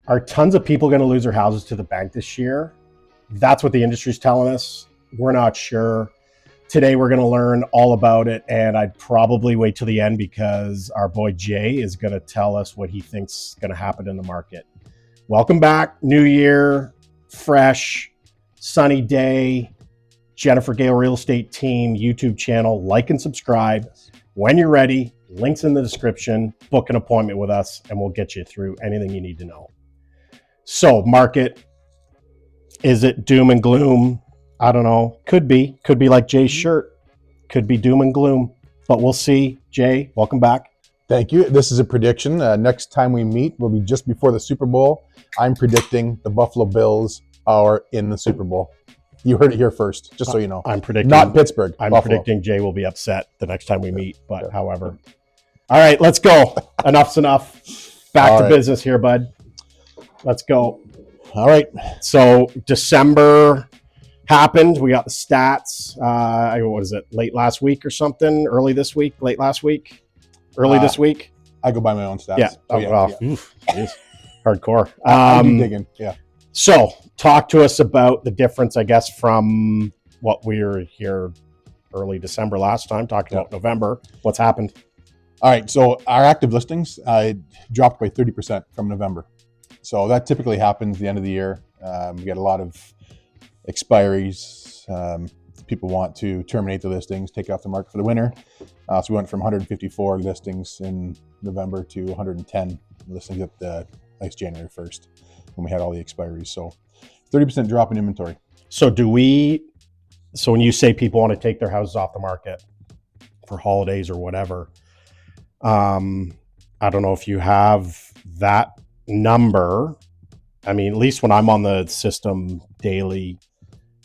Are tons of people going to lose their houses to the bank this year? That's what the industry's telling us. We're not sure. Today, we're going to learn all about it, and I'd probably wait till the end because our boy Jay is going to tell us what he thinks is going to happen in the market. Welcome back. New year, fresh, sunny day. Jennifer Gale Real Estate Team YouTube channel. Like and subscribe. When you're ready, links in the description. Book an appointment with us, and we'll get you through anything you need to know. So, market, is it doom and gloom? I don't know. Could be like Jay's shirt. Could be doom and gloom, but we'll see. Jay, welcome back. Thank you. This is a prediction. Next time we meet will be just before the Super Bowl. I'm predicting the Buffalo Bills are in the Super Bowl. You heard it here first, just so you know. I'm predicting not Pittsburgh. I'm Buffalo. predicting Jay will be upset the next time we meet, but however. All right, let's go. Enough's enough. Back to business here, bud. Let's go. All right. So December happened. We got the stats. What is it? Late last week or something? Early this week? Late last week? Early this week? I go by my own stats. Yeah. So, Oof, hardcore. I'm digging. Yeah. So talk to us about the difference, I guess, from what we were here early December last time, talking about November. What's happened? All right. So our active listings dropped by 30% from November. So that typically happens at the end of the year. We get a lot of expiries. People want to terminate the listings, take it off the market for the winter. So we went from 154 listings in November to 110 listings at the January 1st when we had all the expiries. So 30% drop in inventory. So when you say people want to take their houses off the market for holidays or whatever, I don't know if you have that number. I mean, at least when I'm on the system daily,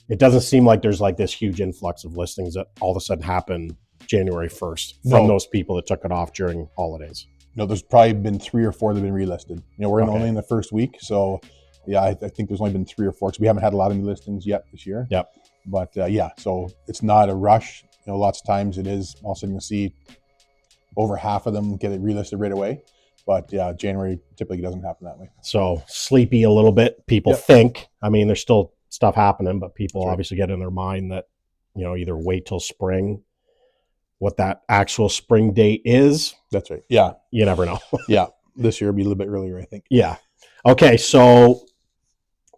it doesn't seem like there's like this huge influx of listings that all of a sudden happen January 1st from those people that took it off during holidays. No, there's probably been 3 or 4 that have been relisted. We're only in the first week. So yeah, I think there's only been 3 or 4 because we haven't had a lot of new listings yet this year. Yep. But so it's not a rush. Lots of times it is. All of a sudden you'll see over half of them get it relisted right away. But yeah, January typically doesn't happen that way. So sleepy a little bit. People think, I mean, there's still stuff happening, but people obviously get in their mind that, either wait till spring. What that actual spring date is. That's right. Yeah. You never know. Yeah. This year will be a little bit earlier, I think. Yeah. Okay. So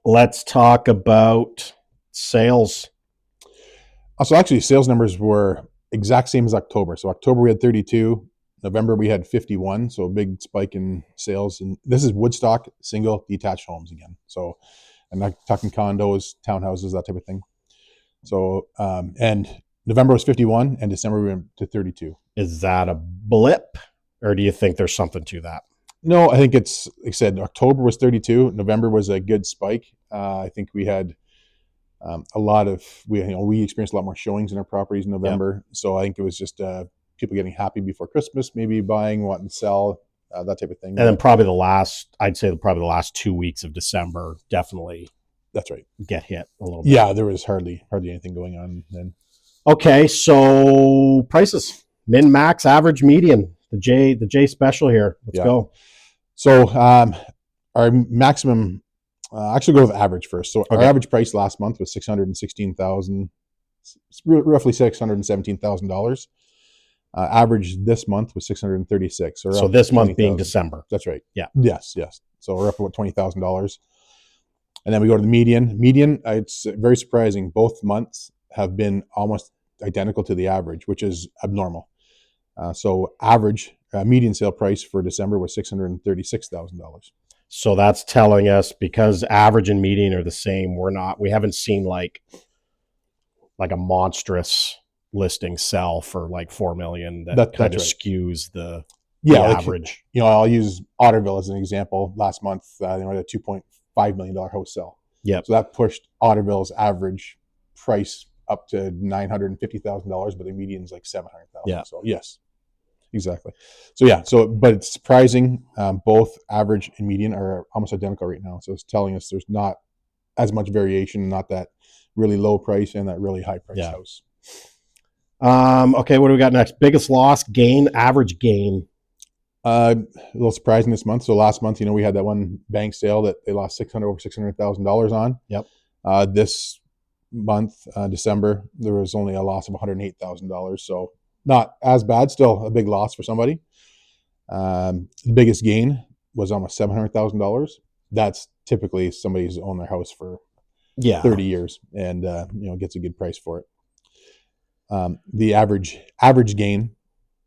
let's talk about sales. So actually sales numbers were exact same as October. So October we had 32. November we had 51, so a big spike in sales. And this is Woodstock single detached homes again. So I'm not talking condos, townhouses, that type of thing. So and November was 51 and December we went to 32. Is that a blip or do you think there's something to that? No, I think it's, like I said, October was 32. November was a good spike. I think we had we experienced a lot more showings in our properties in November. Yep. So I think it was just people getting happy before Christmas, maybe buying, wanting to sell, that type of thing. And then probably the last 2 weeks of December definitely. That's right. Get hit a little bit. Yeah, there was hardly anything going on then. Okay, so prices, min, max, average, median. The J special here. Let's go. So our maximum. Actually, go with average first. So our average price last month was $616,000, roughly $617,000. Average this month was $636,000. So this month being December. That's right. Yeah. Yes. So we're up about $20,000. And then we go to the median. Median, it's very surprising. Both months have been almost identical to the average, which is abnormal. So average median sale price for December was $636,000. So that's telling us because average and median are the same, we haven't seen like a monstrous listing sell for like $4 million that kind of skews the average. I'll use Otterville as an example. Last month, they had a $2.5 million house sell. Yeah. So that pushed Otterville's average price up to $950,000, but the median's like $700,000. Yeah. So yes, exactly. So but it's surprising. Both average and median are almost identical right now. So it's telling us there's not as much variation, not that really low price and that really high price house. Okay, what do we got next? Biggest loss, gain, average gain. A little surprising this month. So last month, we had that one bank sale that they lost over $600,000 on. Yep. This month, December, there was only a loss of $108,000. So not as bad. Still a big loss for somebody. The biggest gain was almost $700,000. That's typically somebody's owned their house for 30 years and gets a good price for it. The average gain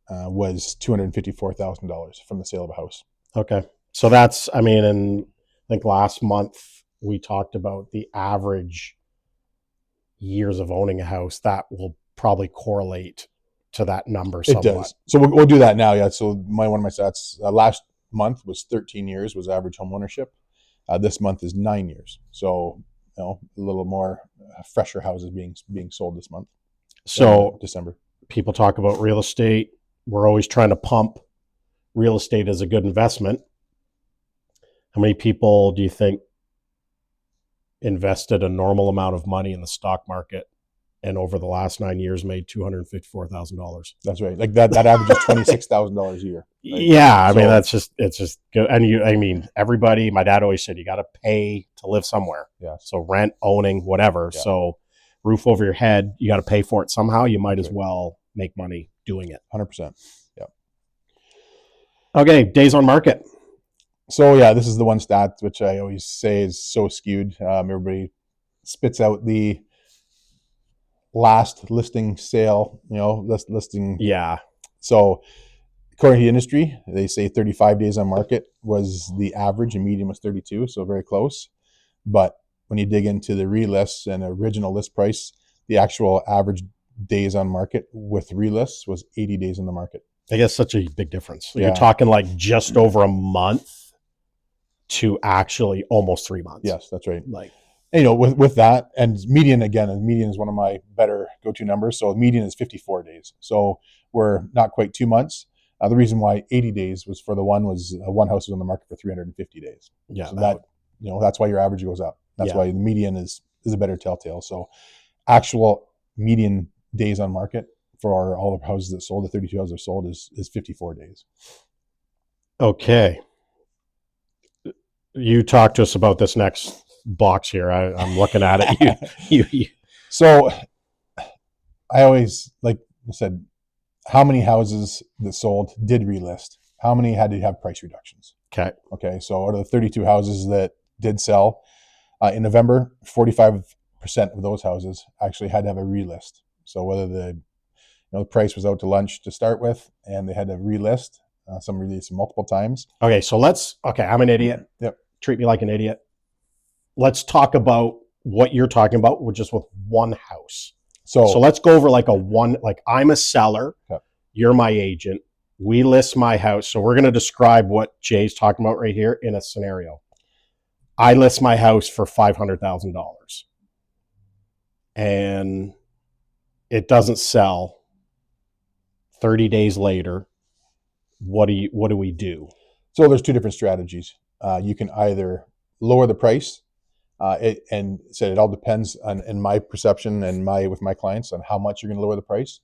was $254,000 from the sale of a house. Okay. So that's, I mean, and I think last month we talked about the average years of owning a house. That will probably correlate to that number somewhat. It does. So we'll do that now. Yeah. So one of my stats last month was 13 years was average home ownership. This month is 9 years. So, a little more fresher houses being sold this month. So December. People talk about real estate. We're always trying to pump real estate as a good investment. How many people do you think invested a normal amount of money in the stock market and over the last 9 years made $254,000? That's right. Like that averages $26,000 a year. Right? Yeah. I mean, it's just good. And everybody, my dad always said, you got to pay to live somewhere. Yeah. So rent, owning, whatever. Yeah. So roof over your head, you got to pay for it somehow. You might as well make money doing it. 100%. Yeah. Okay. Days on market. So yeah, this is the one stat which I always say is so skewed. Everybody spits out the last listing sale, listing. Yeah. So according to the industry, they say 35 days on market was the average and median was 32. So very close. But when you dig into the relists and original list price, the actual average days on market with relists was 80 days in the market. I guess such a big difference. So You're talking like just over a month to actually almost 3 months. Yes, that's right. Like, with that, and median is one of my better go-to numbers. So median is 54 days. So we're not quite 2 months. The reason why 80 days was for one house was on the market for 350 days. Yeah. So that's why your average goes up. That's why the median is a better telltale. So actual median days on market for all the houses that sold, the 32 houses that sold is 54 days. Okay. You talk to us about this next box here. I'm looking at it. You. So I always, like I said, how many houses that sold did relist? How many had to have price reductions? Okay. So out of the 32 houses that did sell in November, 45% of those houses actually had to have a relist. So whether the price was out to lunch to start with, and they had to relist, some released multiple times. Okay. So I'm an idiot. Yep. Treat me like an idiot. Let's talk about what you're talking about, just with one house. So let's go over like I'm a seller. Yep. You're my agent. We list my house. So we're going to describe what Jay's talking about right here in a scenario. I list my house for $500,000 and it doesn't sell. 30 days later, what do we do? So there's two different strategies. You can either lower the price, and said it all depends on, in my perception and with my clients, on how much you're going to lower the price.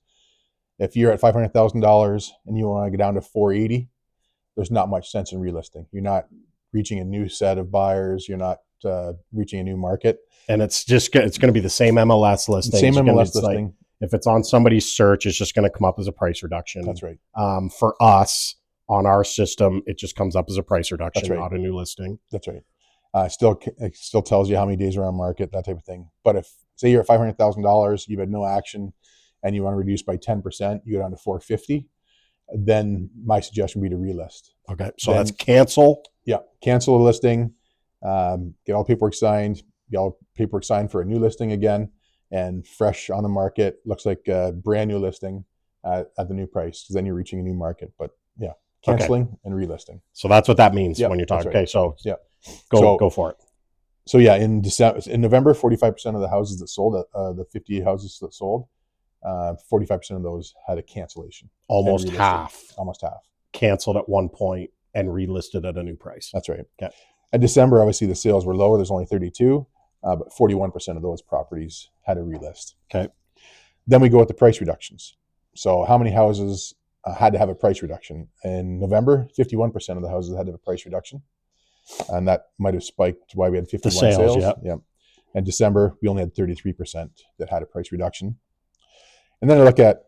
If you're at $500,000 and you want to go down to $480,000, there's not much sense in relisting. You're not reaching a new set of buyers. You're not reaching a new market. And it's going to be the same MLS listing. Same MLS listing. Like, if it's on somebody's search, it's just going to come up as a price reduction. That's right. For us, on our system, it just comes up as a price reduction, That's right. Not a new listing. That's right. It still tells you how many days are on market, that type of thing. But if, say, you're at $500,000, you've had no action, and you want to reduce by 10%, you go down to $450,000. Then my suggestion would be to relist. Okay, so that's cancel. Yeah, cancel the listing, get all paperwork signed, for a new listing again, and fresh on the market. Looks like a brand new listing at the new price, because then you're reaching a new market. But yeah, canceling and relisting. So that's what that means when you're talking. Right. Okay, so yeah, go for it. So yeah, in November, 45% of the houses that sold, the 58 houses that sold, 45% of those had a cancellation. Almost half canceled at one point and relisted at a new price. That's right. Okay. In December, obviously the sales were lower. There's only 32, but 41% of those properties had a relist. Okay. Then we go with the price reductions. So how many houses had to have a price reduction. In November, 51% of the houses had to have a price reduction. And that might have spiked why we had 51 The sales, sales. yeah. And December, we only had 33% that had a price reduction. And then I look at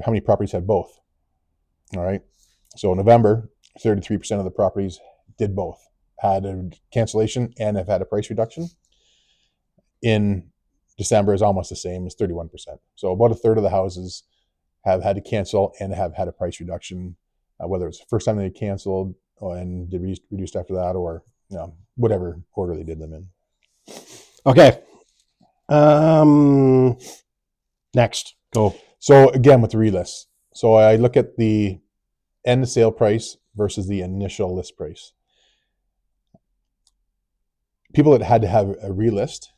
how many properties had both. All right. So in November, 33% of the properties did both, had a cancellation and have had a price reduction. In December is almost the same as 31%. So about a third of the houses have had to cancel and have had a price reduction, whether it's the first time they canceled and did reduced after that, or whatever order they did them in. Okay. Next, go. So again, with the relist, so I look at the end sale price versus the initial list price. People that had to have a relist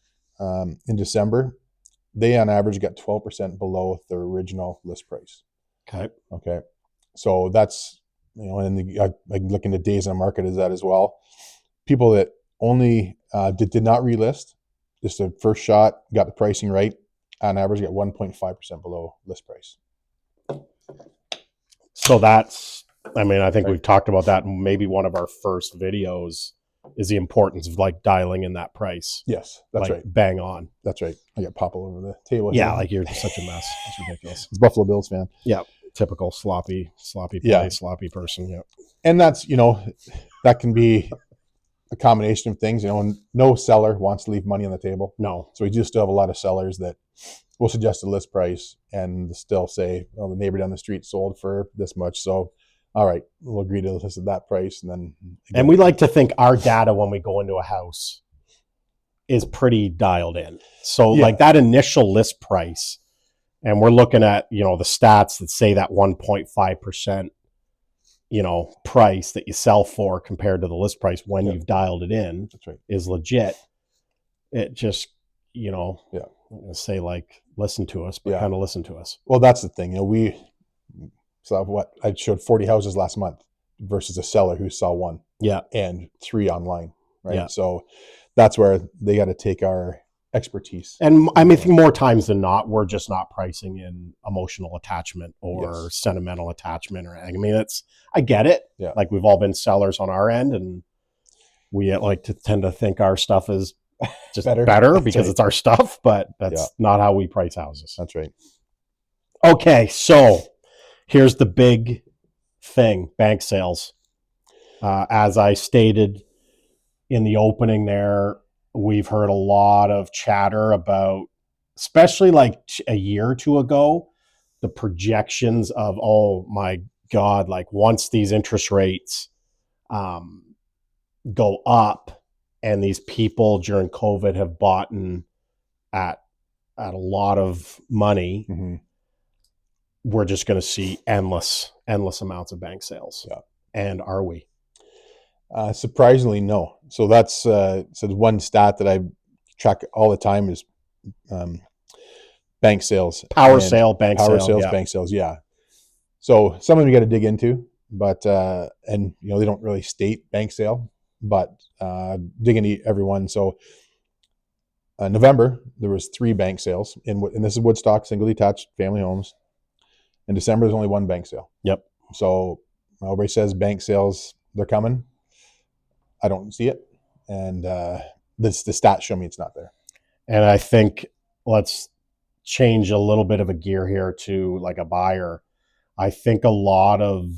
in December, they on average got 12% below their original list price. Okay. So that's, and I can look into days on the market as that as well. People that only did not relist, just a first shot, got the pricing right, on average got 1.5% below list price. So that's, I think we've talked about that in maybe one of our first videos, is the importance of like dialing in that price. Yes, that's right. Bang on. That's right. I got pop all over the table. Yeah, here. like you're such a mess. It's ridiculous. It's Buffalo Bills fan. Yeah, typical sloppy play, sloppy person. Yeah, and that's that can be a combination of things. No seller wants to leave money on the table. No. So we do still have a lot of sellers that will suggest a list price and still say, "Oh, the neighbor down the street sold for this much." So, all right, we'll agree to list at that price, and then. And we like to think our data when we go into a house is pretty dialed in. So like that initial list price, and we're looking at the stats that say that 1.5%. Price that you sell for compared to the list price when you've dialed it in. That's right. Is legit. It just, I'm going to say like, listen to us, but kind of listen to us. Well, that's the thing. We saw I showed 40 houses last month versus a seller who saw one. Yeah. And 3 online. Right. Yeah. So that's where they got to take our expertise. And I think more times than not, we're just not pricing in emotional attachment or sentimental attachment or anything. I get it. Yeah. Like we've all been sellers on our end, and we like to tend to think our stuff is just better because it's our stuff, but that's not how we price houses. That's right. Okay. So here's the big thing, bank sales. As I stated in the opening there, we've heard a lot of chatter about, especially like a year or two ago, the projections of, oh my God, like once these interest rates go up and these people during COVID have bought at a lot of money, we're just going to see endless amounts of bank sales. Yeah. And are we? Surprisingly, no. So that's so one stat that I track all the time is bank sales. Power sales, bank sales. Yeah. So some of them you got to dig into, but and they don't really state bank sale, but dig into everyone. So November there was 3 bank sales and this is Woodstock single detached family homes. In December there's only 1 bank sale. Yep. So everybody says bank sales, they're coming. I don't see it, and the stats show me it's not there. And I think let's change a little bit of a gear here to like a buyer. I think a lot of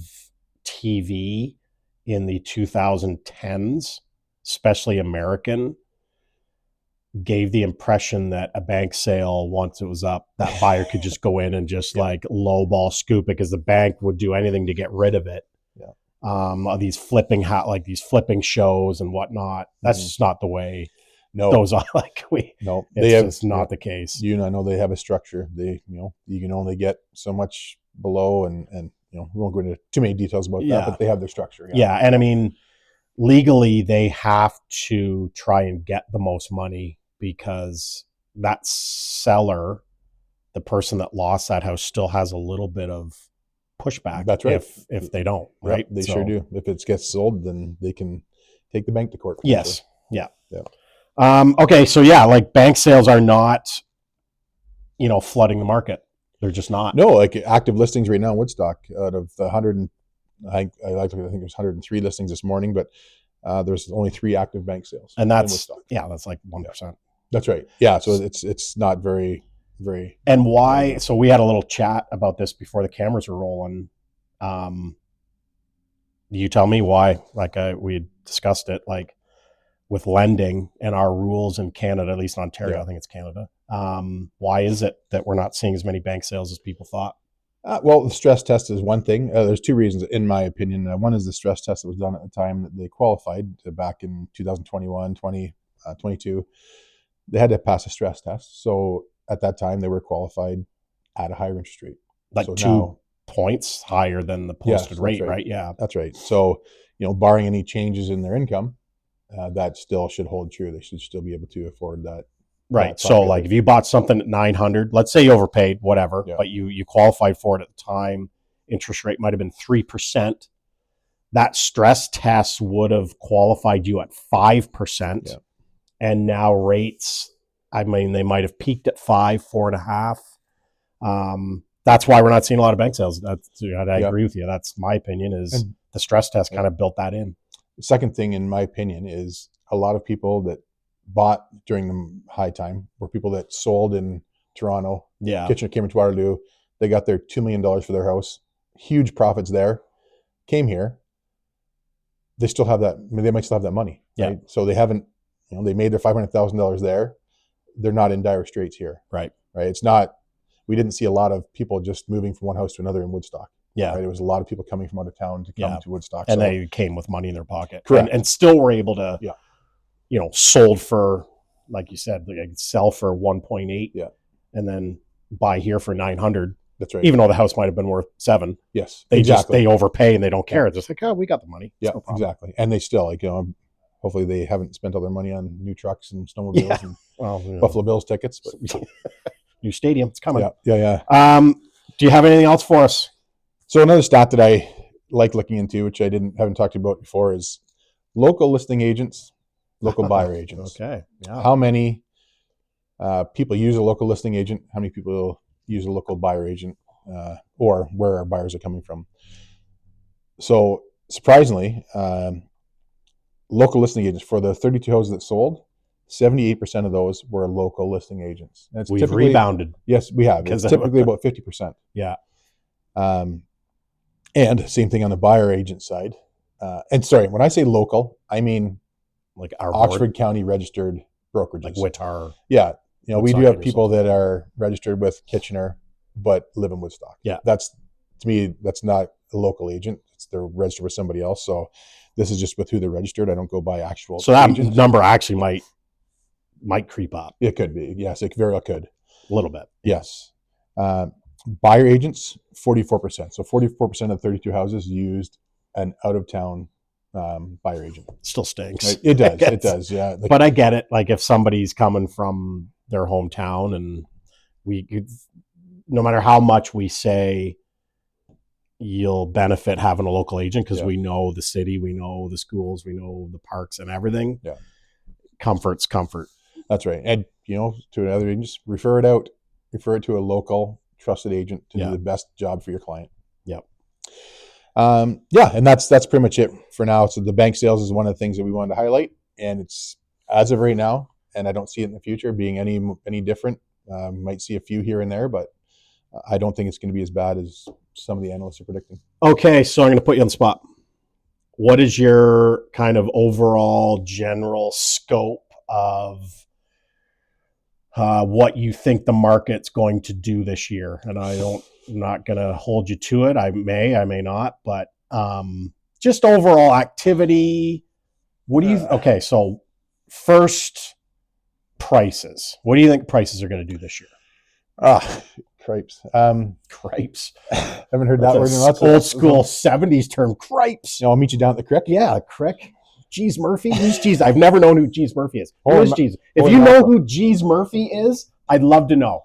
TV in the 2010s, especially American, gave the impression that a bank sale, once it was up, that buyer could just go in and just like lowball scoop it because the bank would do anything to get rid of it. These flipping shows and whatnot. That's just not the way those are. It's not the case. I know they have a structure. They, you can only get so much below, and we won't go into too many details about that, but they have their structure. Yeah, and I mean, legally they have to try and get the most money because that seller, the person that lost that house, still has a little bit of pushback. That's right. If they don't, right? They sure do. If it gets sold, then they can take the bank to court. Yes. Yeah. Okay. So like bank sales are not, flooding the market. They're just not. No, like active listings right now in Woodstock, out of the 100, I think there's 103 listings this morning, but there's only 3 active bank sales. And in that's Woodstock. that's like 1%. That's right. Yeah, so it's not very. And why? So we had a little chat about this before the cameras were rolling. You tell me why. Like we discussed it, like with lending and our rules in Canada, at least in Ontario, Yeah. I think it's Canada. Why is it that we're not seeing as many bank sales as people thought? Well, the stress test is one thing. There's 2 reasons, in my opinion. One is the stress test that was done at the time that they qualified back in 2021, 22. They had to pass a stress test. So at that time, they were qualified at a higher interest rate. Like so 2 points higher than the posted rate, right? Yeah. That's right. So, barring any changes in their income, that still should hold true. They should still be able to afford that. Right. So like if you bought something at 900, let's say you overpaid, whatever, Yeah. but you qualified for it at the time, interest rate might have been 3%. That stress test would have qualified you at 5%. Yeah. And now rates, I mean, they might have peaked at 5, 4.5. That's why we're not seeing a lot of bank sales. I agree with you. That's my opinion, is the stress test kind of built that in. The second thing, in my opinion, is a lot of people that bought during the high time were people that sold in Toronto, Kitchener, came into Waterloo. They got their $2 million for their house, huge profits there, came here. They still have that. They might still have that money. Right? So they haven't, they made their $500,000 there. They're not in dire straits here. Right. It's not, we didn't see a lot of people just moving from one house to another in Woodstock. Yeah. Right? It was a lot of people coming from out of town to come to Woodstock. And they came with money in their pocket. Correct. And still were able to, sold for, like you said, like sell for 1.8. Yeah. And then buy here for 900. That's right. Even though the house might have been worth 7. Yes. They they overpay and they don't care. It's just like, oh, we got the money. Yeah, no exactly. And they still, hopefully they haven't spent all their money on new trucks and snowmobiles and Buffalo Bills tickets. But new stadium, it's coming. Yeah. Do you have anything else for us? So another stat that I like looking into, which I haven't talked to you about before, is local listing agents, local buyer agents. Okay. Yeah. How many people use a local listing agent? How many people use a local buyer agent, or where our buyers are coming from? So surprisingly, local listing agents, for the 32 houses that sold, 78% of those were local listing agents. And We've rebounded. Yes, we have. It's typically about 50%. Yeah. And same thing on the buyer agent side. And sorry, when I say local, I mean like our Oxford County registered brokerages. Like WITAAR. Yeah. We do have people that are registered with Kitchener but live in Woodstock. Yeah. That's, to me, that's not a local agent. They're registered with somebody else. So this is just with who they're registered. I don't go by actual. So that number actually might creep up. It could be. Yes, it very well could. A little bit. Yes. Buyer agents, 44%. So 44% of 32 houses used an out-of-town buyer agent. Still stinks. It does. It does. Yeah. But I get it. Like if somebody's coming from their hometown, and no matter how much we say you'll benefit having a local agent, because we know the city, we know the schools, we know the parks and everything. Yeah. Comfort's comfort. That's right. And, to another agent, just refer it out. Refer it to a local trusted agent to do the best job for your client. Yep. And that's pretty much it for now. So the bank sales is one of the things that we wanted to highlight, and it's, as of right now, and I don't see it in the future being any different. Might see a few here and there, but I don't think it's going to be as bad as some of the analysts are predicting. Okay, so I'm going to put you on the spot. What is your kind of overall general scope of what you think the market's going to do this year? And I'm not going to hold you to it. I may not, but just overall activity. What do you? Okay, so first, prices. What do you think prices are going to do this year? Cripes. Cripes. Haven't heard that word in lots of old school 70s term. Cripes. I'll meet you down at the crick. Yeah, crick. Jeez Murphy. Who's Jeez? I've never known who Jeez Murphy is. Who is Jeez? If you know who Jeez Murphy is, I'd love to know.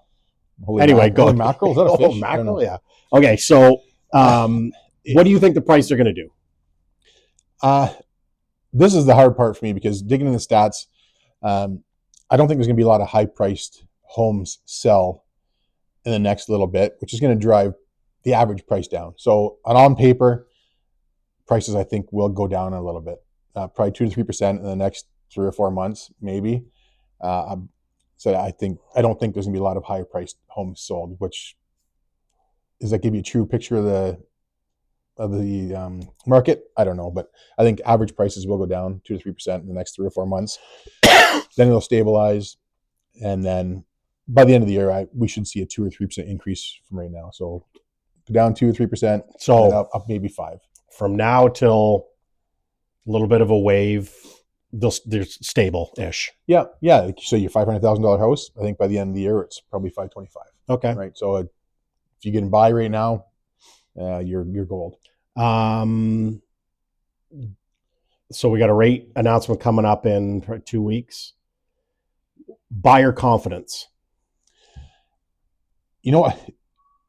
Anyway, go. Mackerel? Is that a fish? Mackerel, yeah. Okay, so what do you think the prices are going to do? This is the hard part for me, because digging in the stats, I don't think there's going to be a lot of high-priced homes sell in the next little bit, which is going to drive the average price down. So on paper, prices I think will go down a little bit, probably 2 to 3% in the next 3 or 4 months, maybe. So I don't think there's gonna be a lot of higher priced homes sold. Which does that give you a true picture of the market? I don't know, but I think average prices will go down 2 to 3% in the next 3 or 4 months. Then it'll stabilize, and then by the end of the year, we should see a 2 or 3% increase from right now. So go down 2 or 3%, So up maybe 5. From now till a little bit of a wave, they're stable-ish. Yeah. So your $500,000 house, I think by the end of the year, it's probably 525. Okay. Right. So if you can buy right now, you're gold. So we got a rate announcement coming up in 2 weeks. Buyer confidence. You know what?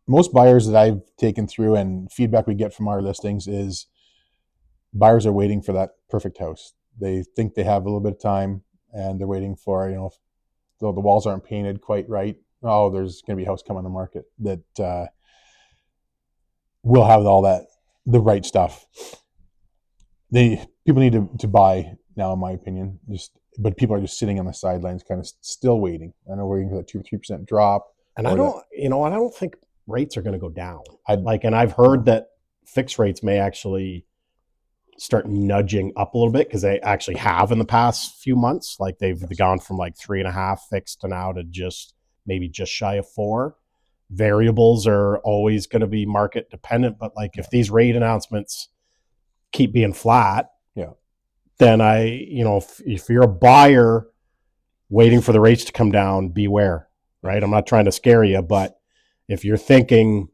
Most buyers that I've taken through and feedback we get from our listings is buyers are waiting for that perfect house. They think they have a little bit of time, and they're waiting for, though the walls aren't painted quite right. Oh, there's going to be a house come on the market that will have all that, the right stuff. People need to buy now, in my opinion. But people are just sitting on the sidelines, kind of still waiting. I know we're waiting for that 2 or 3% drop. And I don't think rates are going to go down. And I've heard that fixed rates may actually start nudging up a little bit, because they actually have in the past few months. Like they've gone from like 3.5 fixed to now to just shy of 4. Variables are always going to be market dependent, but if these rate announcements keep being flat, then if you're a buyer waiting for the rates to come down, beware, right? I'm not trying to scare you, but if you're thinking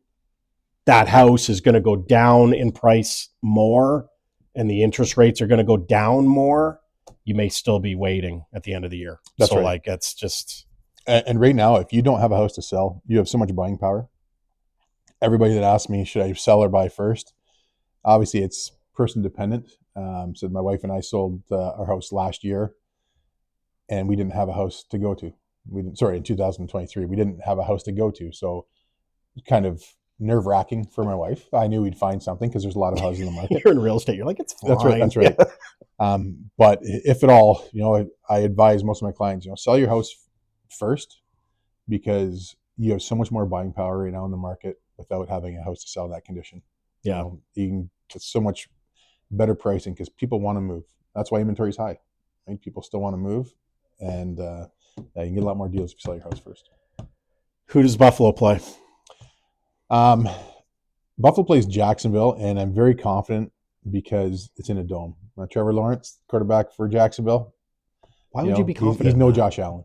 that house is going to go down in price more and the interest rates are going to go down more, you may still be waiting at the end of the year. That's right. It's just... And right now, if you don't have a house to sell, you have so much buying power. Everybody that asks me, should I sell or buy first? Obviously, it's person dependent. So my wife and I sold our house last year, and we didn't have a house to go to. In 2023, we didn't have a house to go to. So kind of nerve-wracking for my wife. I knew we'd find something because there's a lot of houses in the market. You're in real estate. You're like, it's fine. That's right. But if at all, I advise most of my clients, sell your house first, because you have so much more buying power right now in the market without having a house to sell in that condition. Yeah. You can get so much better pricing because people want to move. That's why inventory is high. Right? People still want to move, and you can get a lot more deals if you sell your house first. Who does Buffalo play? Buffalo plays Jacksonville, and I'm very confident because it's in a dome. Trevor Lawrence, quarterback for Jacksonville. Why would you be confident? He's no Josh Allen.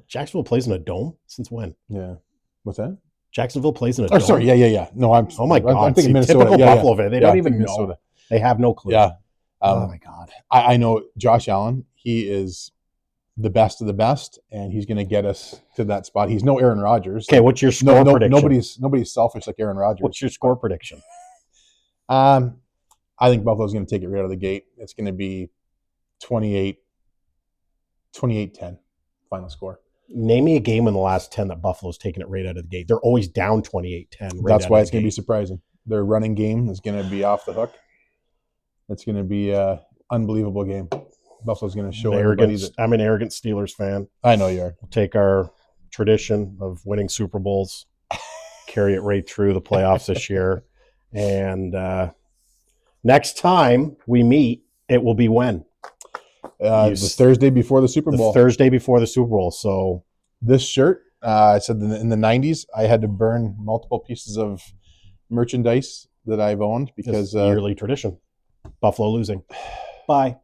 Jacksonville plays in a dome? Since when? Yeah. What's that? Jacksonville plays in a dome? Sorry. Yeah. No, oh my God. I'm thinking Minnesota. Typical Buffalo fan. They don't even know. Minnesota. They have no clue. Yeah. Oh my God. I know Josh Allen. He is the best of the best, and he's going to get us to that spot. He's no Aaron Rodgers. Okay, what's your score prediction? Nobody's selfish like Aaron Rodgers. What's your score prediction? I think Buffalo's going to take it right out of the gate. It's going to be 28-10 final score. Name me a game in the last 10 that Buffalo's taken it right out of the gate. They're always down 28-10. That's why it's going to be surprising. Their running game is going to be off the hook. It's going to be an unbelievable game. Buffalo's going to show everybody that... I'm an arrogant Steelers fan. I know you are. We'll take our tradition of winning Super Bowls, carry it right through the playoffs this year. And next time we meet, it will be when? The Thursday before the Super Bowl. The Thursday before the Super Bowl. So this shirt, I said in the 90s, I had to burn multiple pieces of merchandise that I've owned because... yearly tradition. Buffalo losing. Bye.